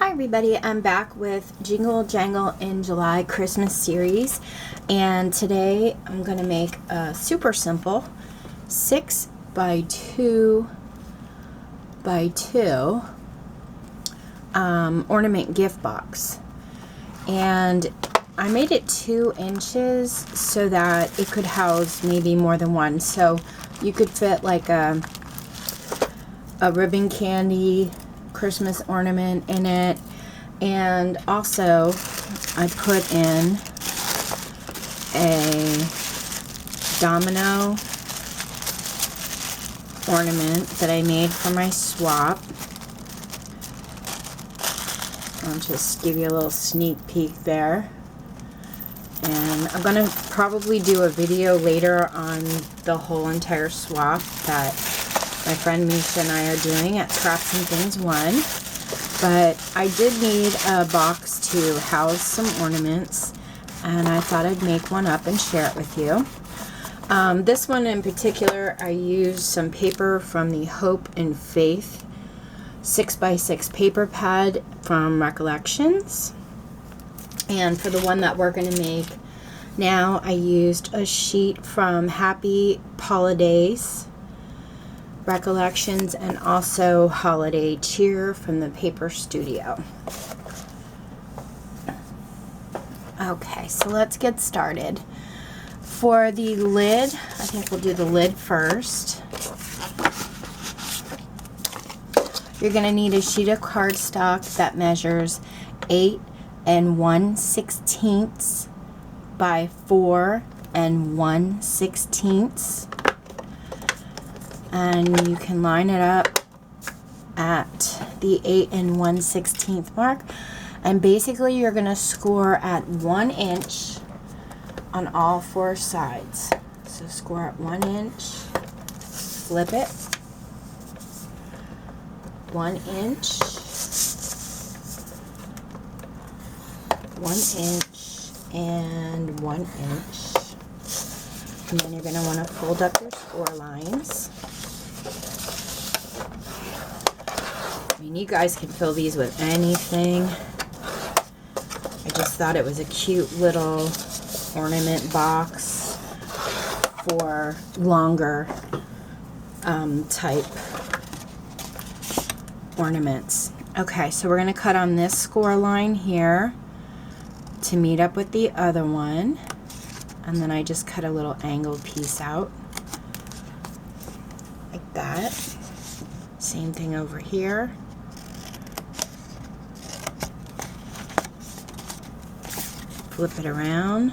Hi everybody, I'm back with Jingle, Jangle in July Christmas series, and today I'm going to make a super simple 6 by 2 by 2 ornament gift box. And I made it 2 inches so that it could house maybe more than one, so you could fit like a ribbon candy Christmas ornament in it. And also I put in a domino ornament that I made for my swap. I'll just give you a little sneak peek there. And I'm going to probably do a video later on the whole entire swap that my friend Misha and I are doing at Scraps and Things 1. But I did need a box to house some ornaments, and I thought I'd make one up and share it with you. This one in particular, I used some paper from the Hope and Faith 6x6 paper pad from Recollections. And for the one that we're going to make now, I used a sheet from Happy Holidays Recollections and also Holiday Cheer from the Paper Studio. Okay, so let's get started. For the lid, I think we'll do the lid first. You're going to need a sheet of cardstock that measures 8 1/16 by 4 1/16. And you can line it up at the 8 1/16 mark. And basically you're going to score at 1 inch on all 4 sides. So score at 1 inch, flip it, 1 inch, 1 inch, and 1 inch. And then you're going to want to fold up your score lines. I mean, you guys can fill these with anything. I just thought it was a cute little ornament box for longer type ornaments. Okay, so we're going to cut on this score line here to meet up with the other one. And then I just cut a little angled piece out like that. Same thing over here. Flip it around.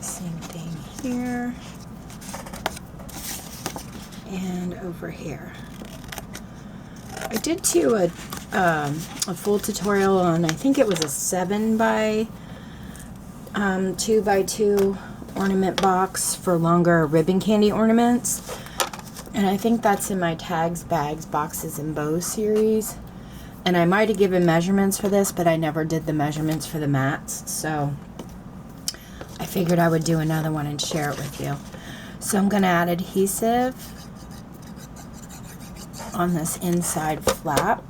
Same thing here. And over here. I did too a full tutorial on, I think it was a 7 by 2 by 2 ornament box for longer ribbon candy ornaments. And I think that's in my Tags, Bags, Boxes, and Bows series. And I might have given measurements for this, but I never did the measurements for the mats. So I figured I would do another one and share it with you. So I'm going to add adhesive on this inside flap.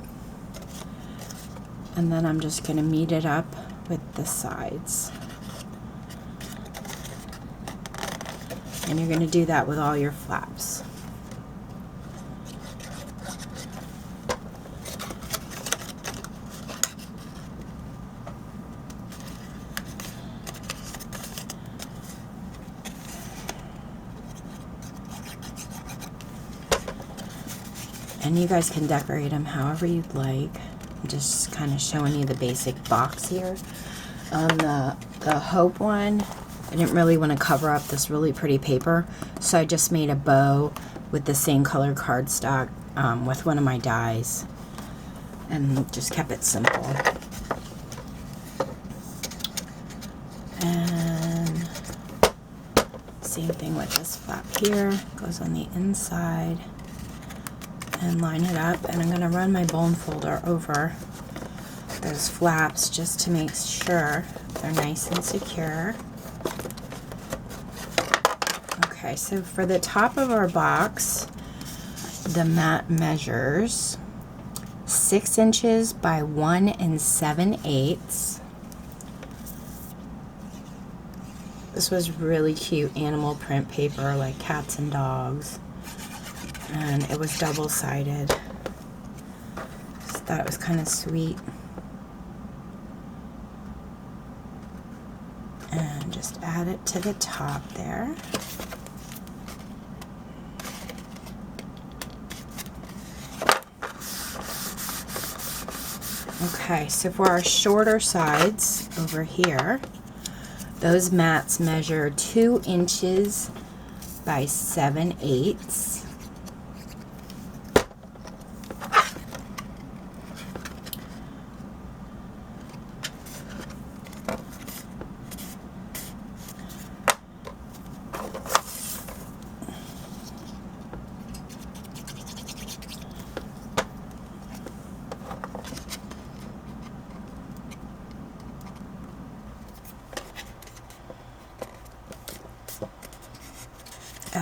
And then I'm just going to meet it up with the sides. And you're going to do that with all your flaps. And you guys can decorate them however you'd like. I'm just kind of showing you the basic box here. On the Hope one, I didn't really want to cover up this really pretty paper, so I just made a bow with the same color cardstock with one of my dies, and just kept it simple. And same thing with this flap here, goes on the inside. And line it up, and I'm going to run my bone folder over those flaps just to make sure they're nice and secure. Okay, so for the top of our box, the mat measures 6 inches by 1 7/8. This was really cute animal print paper, like cats and dogs, and it was double-sided. Just thought it was kind of sweet. And just add it to the top there. Okay, so for our shorter sides over here, those mats measure 2 inches by 7/8.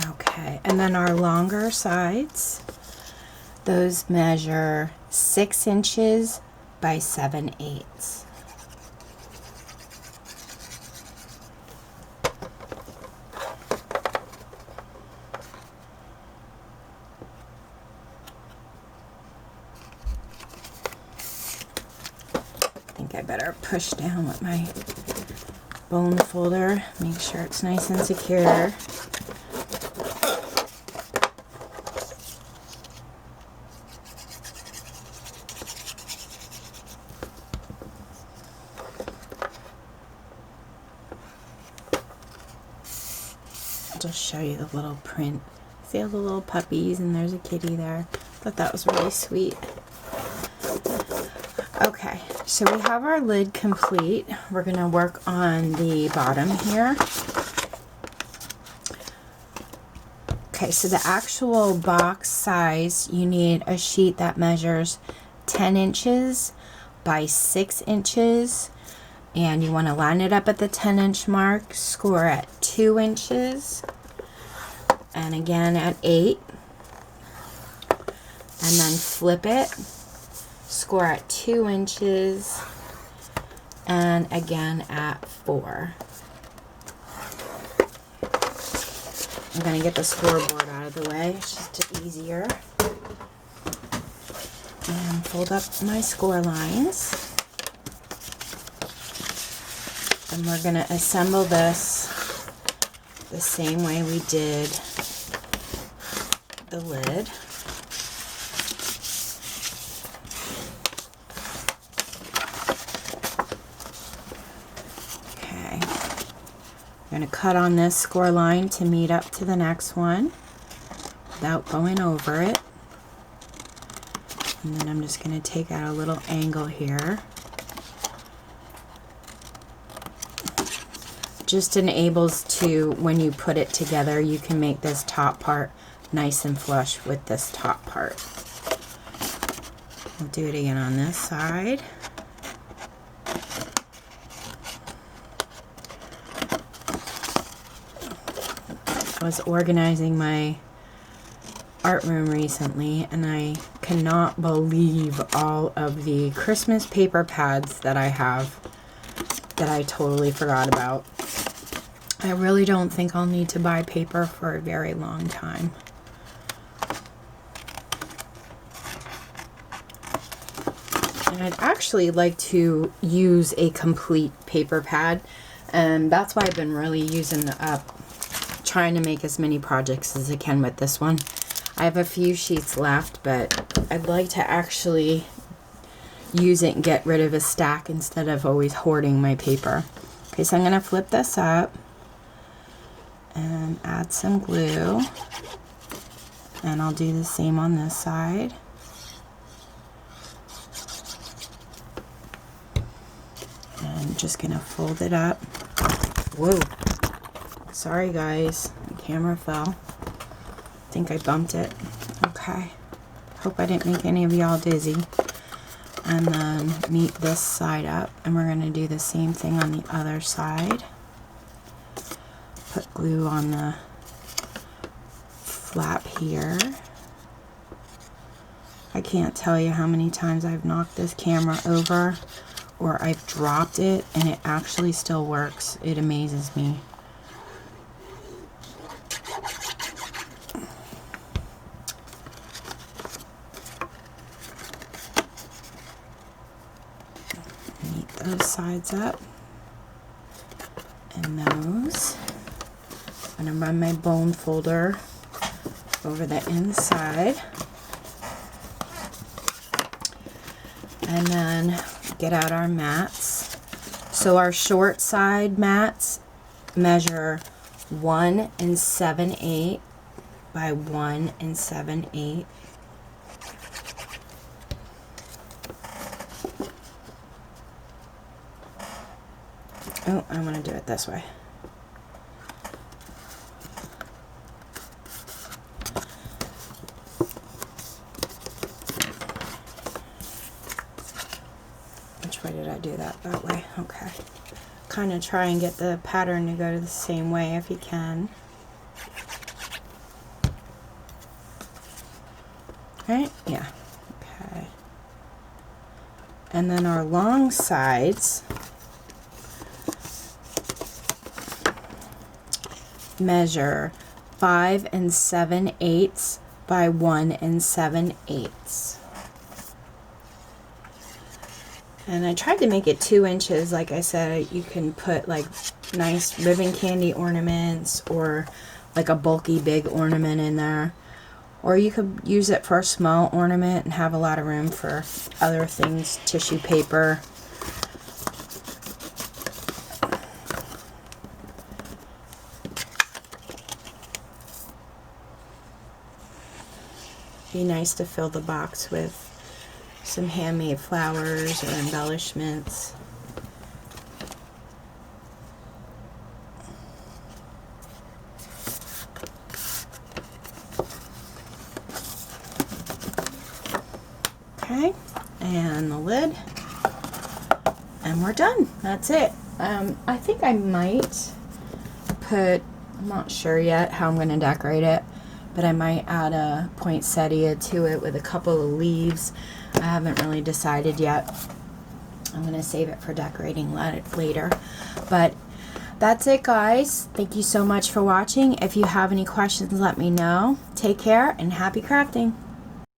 Okay, and then our longer sides, those measure 6 inches by 7/8. I think I better push down with my bone folder, make sure it's nice and secure. Just show you the little print. See all the little puppies, and there's a kitty there. Thought that was really sweet. Okay, so we have our lid complete. We're gonna work on the bottom here. Okay, so the actual box size, you need a sheet that measures 10 inches by 6 inches. And you want to line it up at the 10-inch mark, score at 2 inches, and again at 8, and then flip it, score at 2 inches, and again at 4. I'm going to get the scoreboard out of the way, it's just easier. And fold up my score lines. And we're going to assemble this the same way we did the lid. Okay. I'm going to cut on this score line to meet up to the next one without going over it. And then I'm just going to take out a little angle here. Just enables to, when you put it together, you can make this top part nice and flush with this top part. We'll do it again on this side. I was organizing my art room recently, and I cannot believe all of the Christmas paper pads that I have that I totally forgot about. I really don't think I'll need to buy paper for a very long time. And I'd actually like to use a complete paper pad, and that's why I've been really using trying to make as many projects as I can with this one. I have a few sheets left, but I'd like to actually use it and get rid of a stack instead of always hoarding my paper. Okay, so I'm going to flip this up and add some glue, and I'll do the same on this side. And just gonna fold it up. Whoa, sorry guys, the camera fell. I think I bumped it. Okay, hope I didn't make any of y'all dizzy. And then meet this side up, and we're gonna do the same thing on the other side. Put glue on the flap here. I can't tell you how many times I've knocked this camera over or I've dropped it and it actually still works. It amazes me. Neat those sides up. And those. I'm going to run my bone folder over the inside. And then get out our mats. So our short side mats measure 1 7/8 by 1 7/8. Oh, I want to do it this way. Which way did I do that? That way. Okay. Kind of try and get the pattern to go to the same way if you can. Right? Yeah. Okay. And then our long sides measure 5 7/8 by 1 7/8. And I tried to make it 2 inches. Like I said, you can put like nice ribbon candy ornaments or like a bulky big ornament in there. Or you could use it for a small ornament and have a lot of room for other things, tissue paper. Be nice to fill the box with some handmade flowers or embellishments. Okay, and the lid, and we're done. That's it. I think I might put, I'm not sure yet how I'm going to decorate it, but I might add a poinsettia to it with a couple of leaves. I haven't really decided yet. I'm going to save it for decorating later. But that's it, guys. Thank you so much for watching. If you have any questions, let me know. Take care and happy crafting.